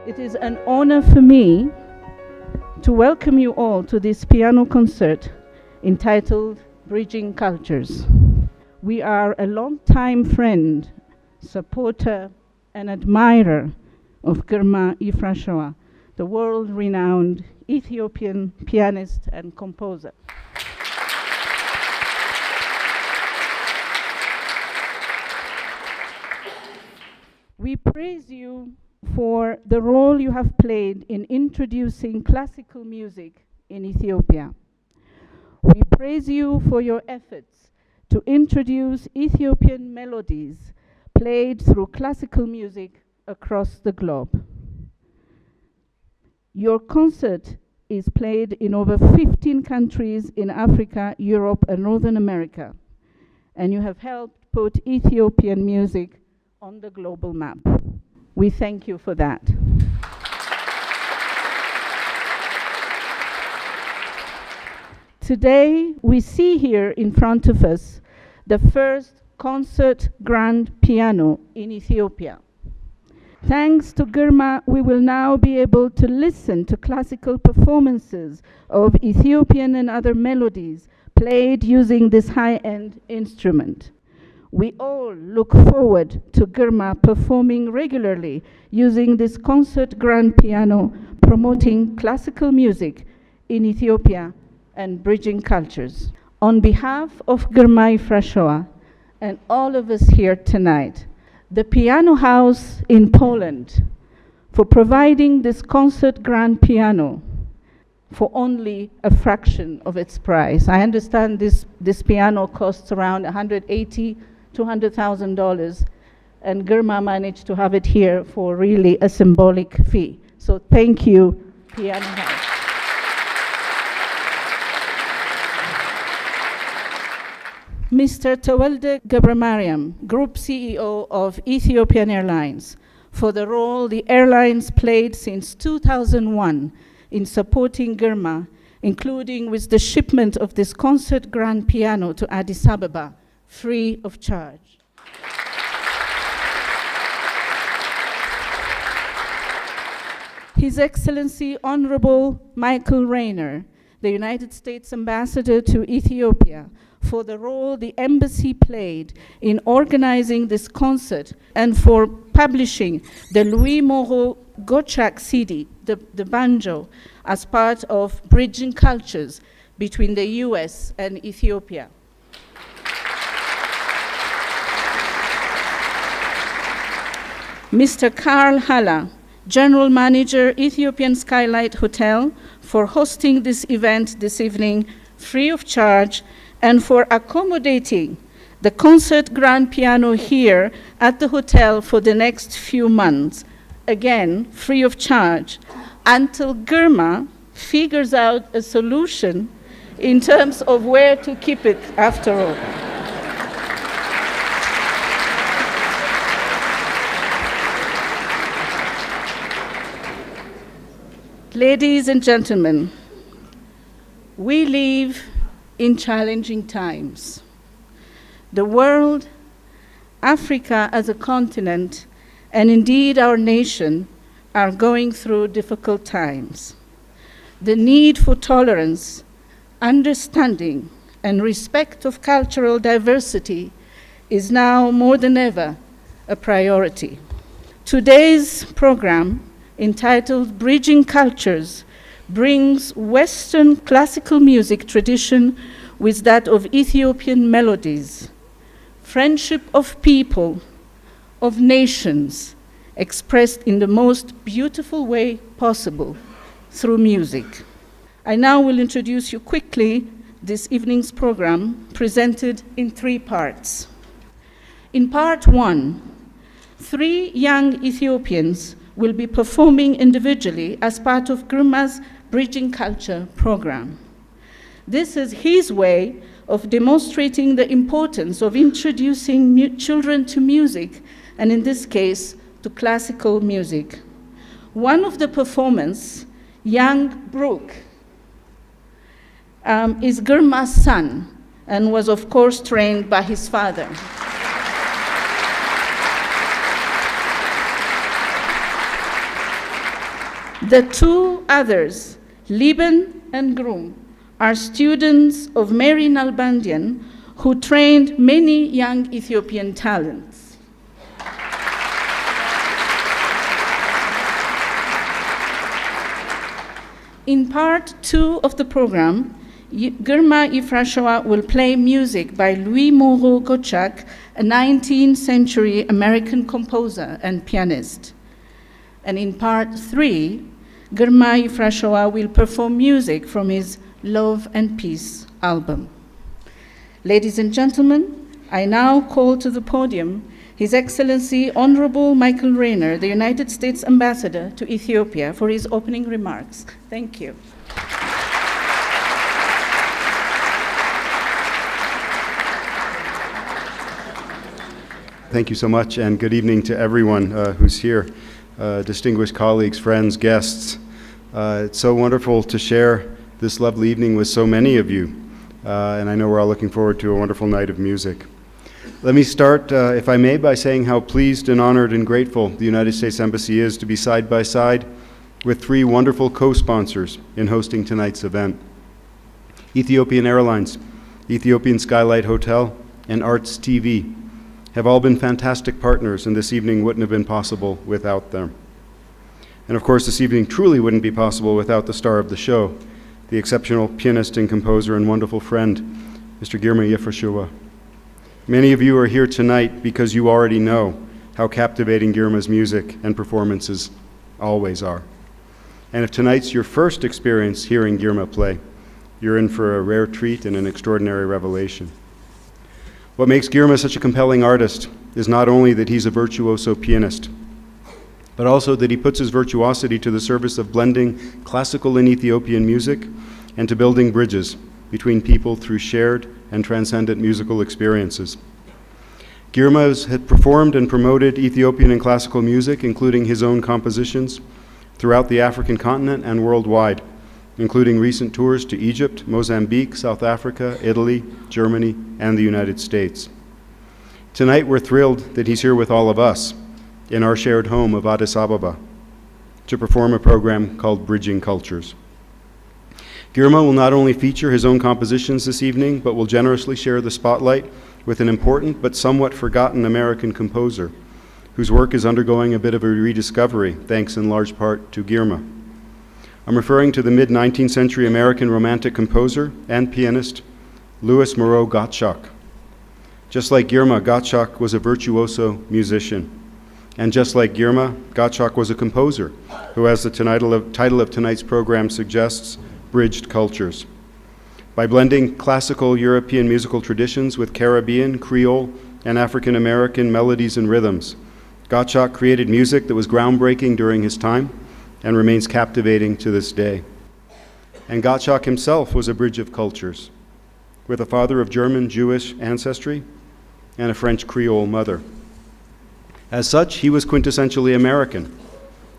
It is an honor for me to welcome you all to this piano concert entitled Bridging Cultures. We are a long-time friend, supporter, and admirer of Girma Yifrashewa, the world-renowned Ethiopian pianist and composer. We praise you for the role you have played in introducing classical music in Ethiopia. We praise you for your efforts to introduce Ethiopian melodies played through classical music across the globe. Your concert is played in over 15 countries in Africa, Europe, and Northern America, and you have helped put Ethiopian music on the global map. We thank you for that. Today, we see here in front of us the first concert grand piano in Ethiopia. Thanks to Girma, we will now be able to listen to classical performances of Ethiopian and other melodies played using this high-end instrument. We all look forward to Girma performing regularly using this concert grand piano, promoting classical music in Ethiopia and bridging cultures. On behalf of Girma Yifrashewa and all of us here tonight, the Piano House in Poland, for providing this concert grand piano for only a fraction of its price. I understand this piano costs around $180,000-$200,000, and Girma managed to have it here for really a symbolic fee. So thank you, Piano House. Mr. Tewelde Gebramariam, Group CEO of Ethiopian Airlines, for the role the airlines played since 2001 in supporting Girma, including with the shipment of this concert grand piano to Addis Ababa, free of charge. His Excellency Honorable Michael Rayner, the United States Ambassador to Ethiopia, for the role the embassy played in organizing this concert and for publishing the Louis Moreau Gottschalk CD, the banjo, as part of Bridging Cultures, between the US and Ethiopia. Mr. Karl Halla, General Manager, Ethiopian Skylight Hotel, for hosting this event this evening free of charge and for accommodating the concert grand piano here at the hotel for the next few months, again, free of charge, until Girma figures out a solution in terms of where to keep it after all. Ladies and gentlemen, we live in challenging times. The world, Africa as a continent, and indeed our nation are going through difficult times. The need for tolerance, understanding, and respect of cultural diversity is now more than ever a priority. Today's program, entitled Bridging Cultures, brings Western classical music tradition with that of Ethiopian melodies, friendship of people, of nations, expressed in the most beautiful way possible through music. I now will introduce you quickly this evening's program, presented in 3 parts. In part 1, 3 young Ethiopians will be performing individually as part of Girma's Bridging Culture program. This is his way of demonstrating the importance of introducing children to music, and in this case, to classical music. One of the performers, young Brooke, is Girma's son and was, of course, trained by his father. The 2 others, Lieben and Grum, are students of Mary Nalbandian, who trained many young Ethiopian talents. In part 2 of the program, Girma Yifrashewa will play music by Louis Moreau Gottschalk, a 19th century American composer and pianist. And in part 3, Girma Yifrashewa will perform music from his Love and Peace album. Ladies and gentlemen, I now call to the podium His Excellency Honorable Michael Rayner, the United States Ambassador to Ethiopia, for his opening remarks. Thank you. Thank you so much, and good evening to everyone who's here, distinguished colleagues, friends, guests. It's so wonderful to share this lovely evening with so many of you, and I know we're all looking forward to a wonderful night of music. Let me start, if I may, by saying how pleased and honored and grateful the United States Embassy is to be side by side with 3 wonderful co-sponsors in hosting tonight's event: Ethiopian Airlines, Ethiopian Skylight Hotel, and Arts TV have all been fantastic partners, and this evening wouldn't have been possible without them. And of course, this evening truly wouldn't be possible without the star of the show, the exceptional pianist and composer and wonderful friend, Mr. Girma Yifrashewa. Many of you are here tonight because you already know how captivating Girma's music and performances always are. And if tonight's your first experience hearing Girma play, you're in for a rare treat and an extraordinary revelation. What makes Girma such a compelling artist is not only that he's a virtuoso pianist, but also that he puts his virtuosity to the service of blending classical and Ethiopian music and to building bridges between people through shared and transcendent musical experiences. Girma has performed and promoted Ethiopian and classical music, including his own compositions, throughout the African continent and worldwide, including recent tours to Egypt, Mozambique, South Africa, Italy, Germany, and the United States. Tonight we're thrilled that he's here with all of us in our shared home of Addis Ababa to perform a program called Bridging Cultures. Girma will not only feature his own compositions this evening, but will generously share the spotlight with an important but somewhat forgotten American composer whose work is undergoing a bit of a rediscovery, thanks in large part to Girma. I'm referring to the mid-19th century American romantic composer and pianist, Louis Moreau Gottschalk. Just like Girma, Gottschalk was a virtuoso musician. And just like Girma, Gottschalk was a composer who, as the title of tonight's program suggests, bridged cultures. By blending classical European musical traditions with Caribbean, Creole, and African American melodies and rhythms, Gottschalk created music that was groundbreaking during his time and remains captivating to this day. And Gottschalk himself was a bridge of cultures, with a father of German Jewish ancestry and a French Creole mother. As such, he was quintessentially American,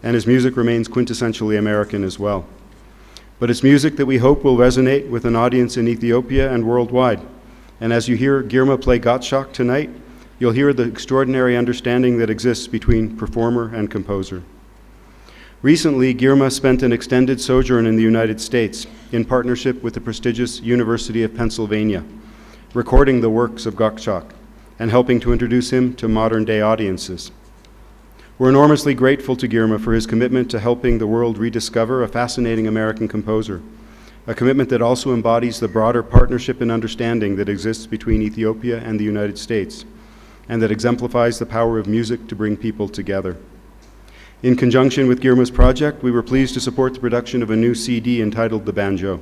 and his music remains quintessentially American as well. But it's music that we hope will resonate with an audience in Ethiopia and worldwide. And as you hear Girma play Gottschalk tonight, you'll hear the extraordinary understanding that exists between performer and composer. Recently, Girma spent an extended sojourn in the United States in partnership with the prestigious University of Pennsylvania, recording the works of Gottschalk and helping to introduce him to modern-day audiences. We're enormously grateful to Girma for his commitment to helping the world rediscover a fascinating American composer, a commitment that also embodies the broader partnership and understanding that exists between Ethiopia and the United States, and that exemplifies the power of music to bring people together. In conjunction with Girma's project, we were pleased to support the production of a new CD entitled The Banjo,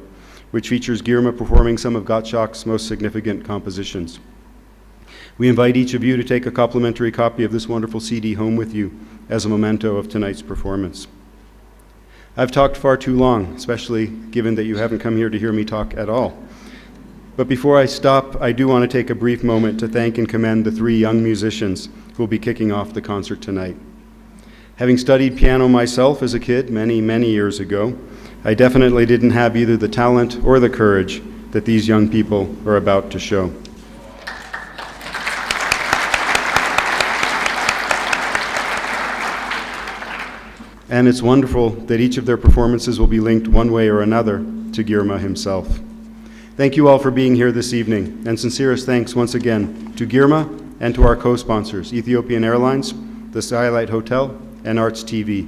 which features Girma performing some of Gottschalk's most significant compositions. We invite each of you to take a complimentary copy of this wonderful CD home with you as a memento of tonight's performance. I've talked far too long, especially given that you haven't come here to hear me talk at all. But before I stop, I do want to take a brief moment to thank and commend the three young musicians who will be kicking off the concert tonight. Having studied piano myself as a kid many, many years ago, I definitely didn't have either the talent or the courage that these young people are about to show. And it's wonderful that each of their performances will be linked one way or another to Girma himself. Thank you all for being here this evening, and sincerest thanks once again to Girma and to our co-sponsors, Ethiopian Airlines, the Skylight Hotel, and Arts TV,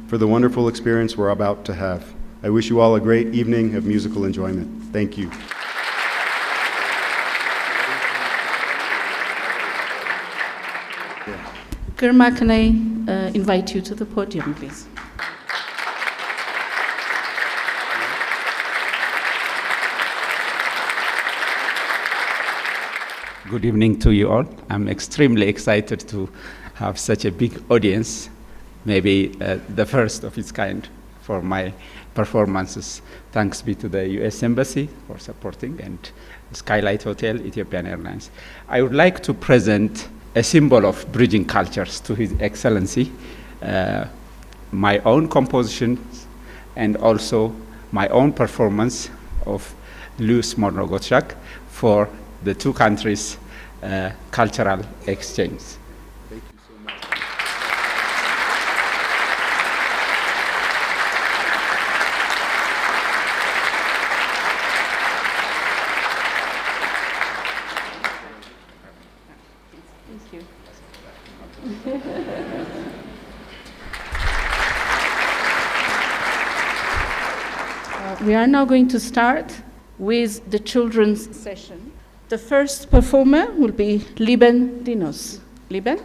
for the wonderful experience we're about to have. I wish you all a great evening of musical enjoyment. Thank you. Girma, can I invite you to the podium, please? Good evening to you all. I'm extremely excited to have such a big audience, maybe the first of its kind for my performances. Thanks be to the US Embassy for supporting, and Skylight Hotel, Ethiopian Airlines. I would like to present a symbol of bridging cultures to His Excellency, my own compositions, and also my own performance of Louis Moreau Gottschalk for the two countries' cultural exchange. Thank you so much. Thank you. We are now going to start with the children's session. The first performer will be Liben Dinos. Liben?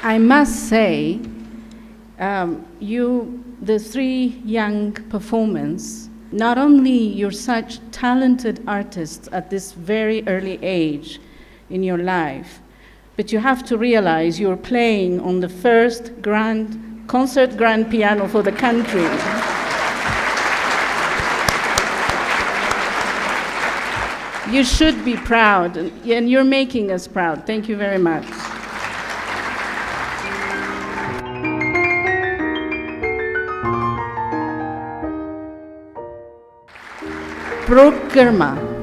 I must say, the three young performers, not only you're such talented artists at this very early age in your life, but you have to realize you're playing on the first concert grand piano for the country. You should be proud, and you're making us proud. Thank you very much. Brooke Girma.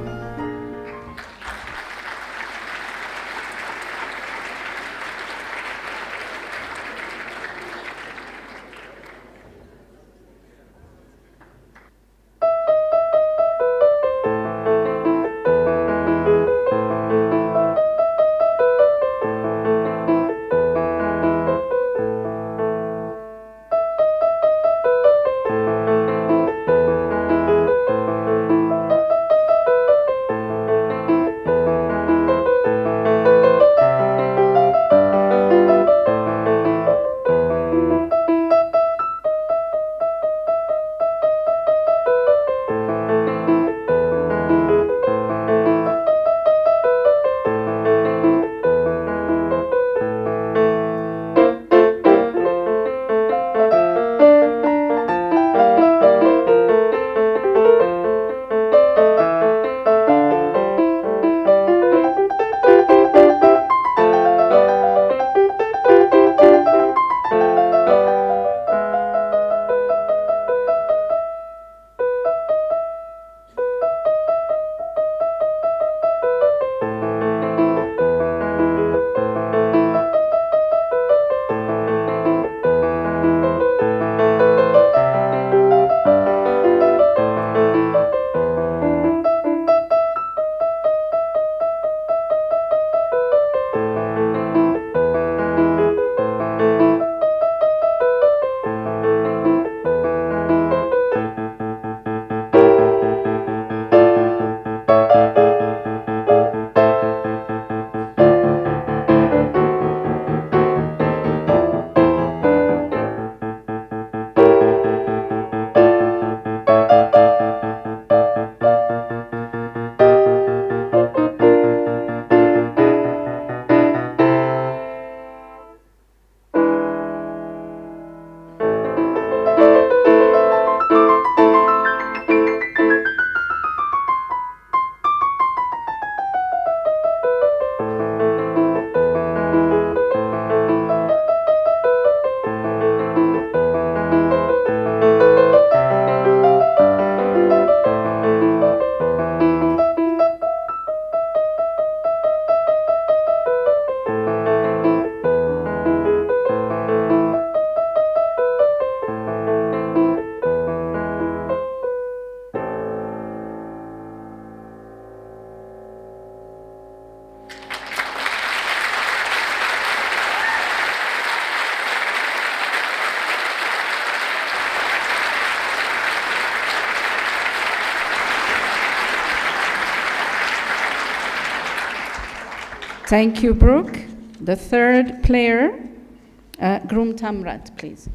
Thank you, Brooke. The third player, Grum Tamrat, please.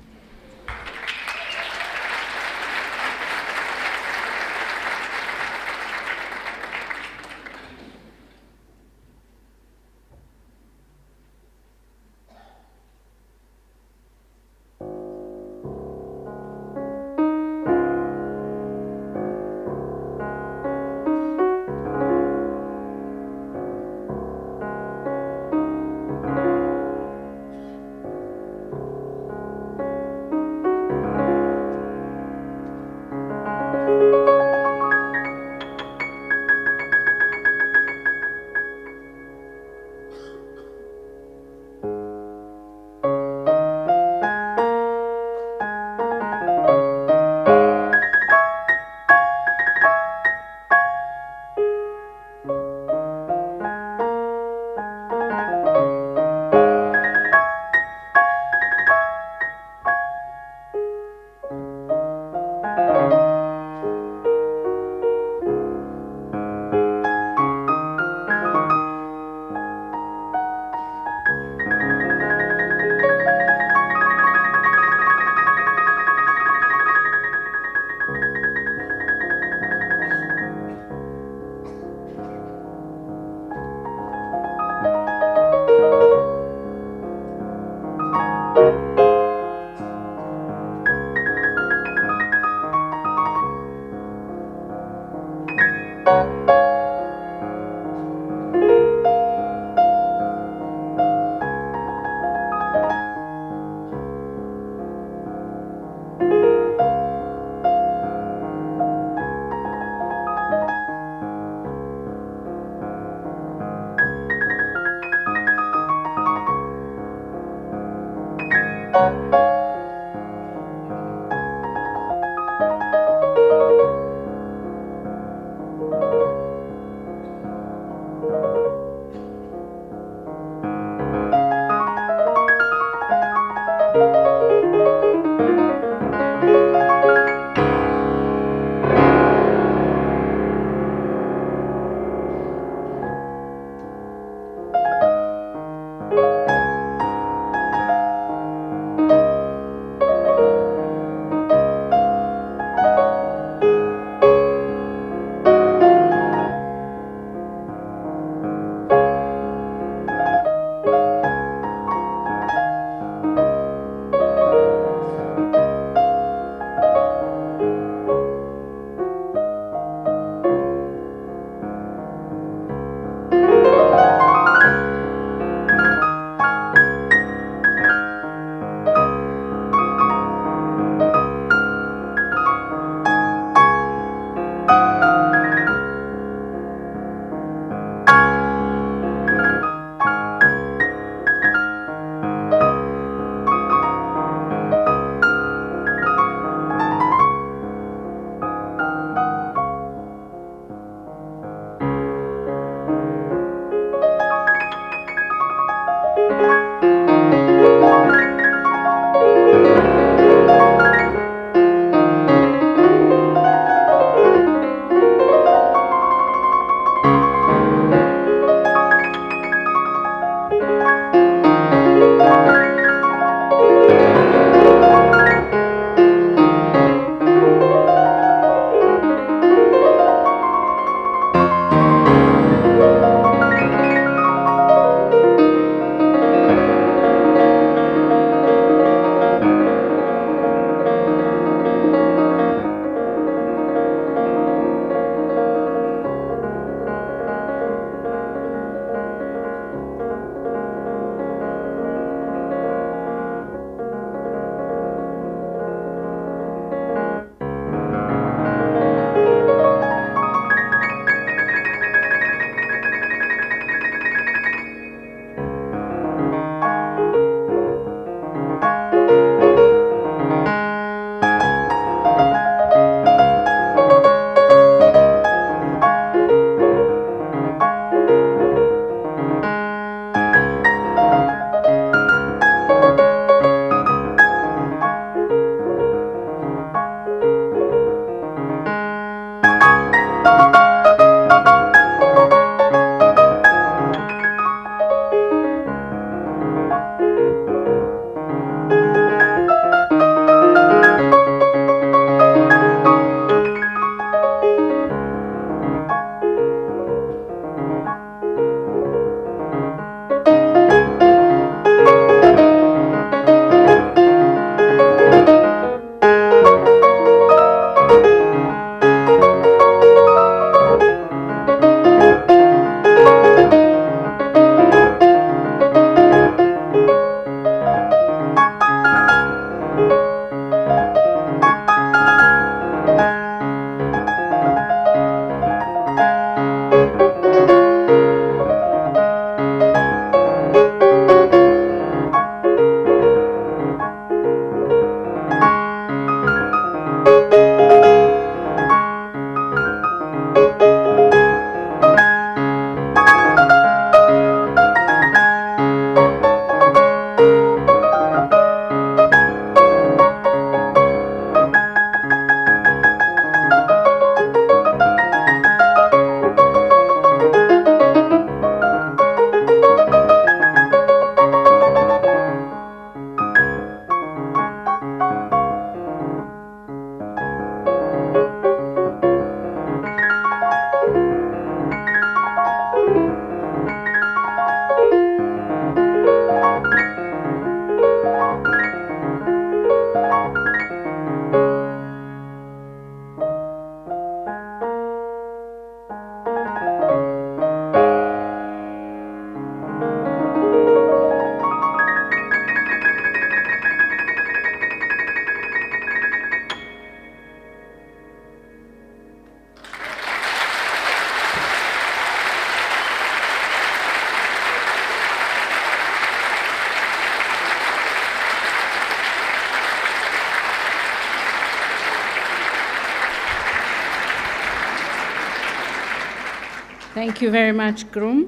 Thank you very much, Grum.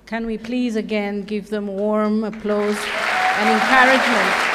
Can we please again give them warm applause and encouragement?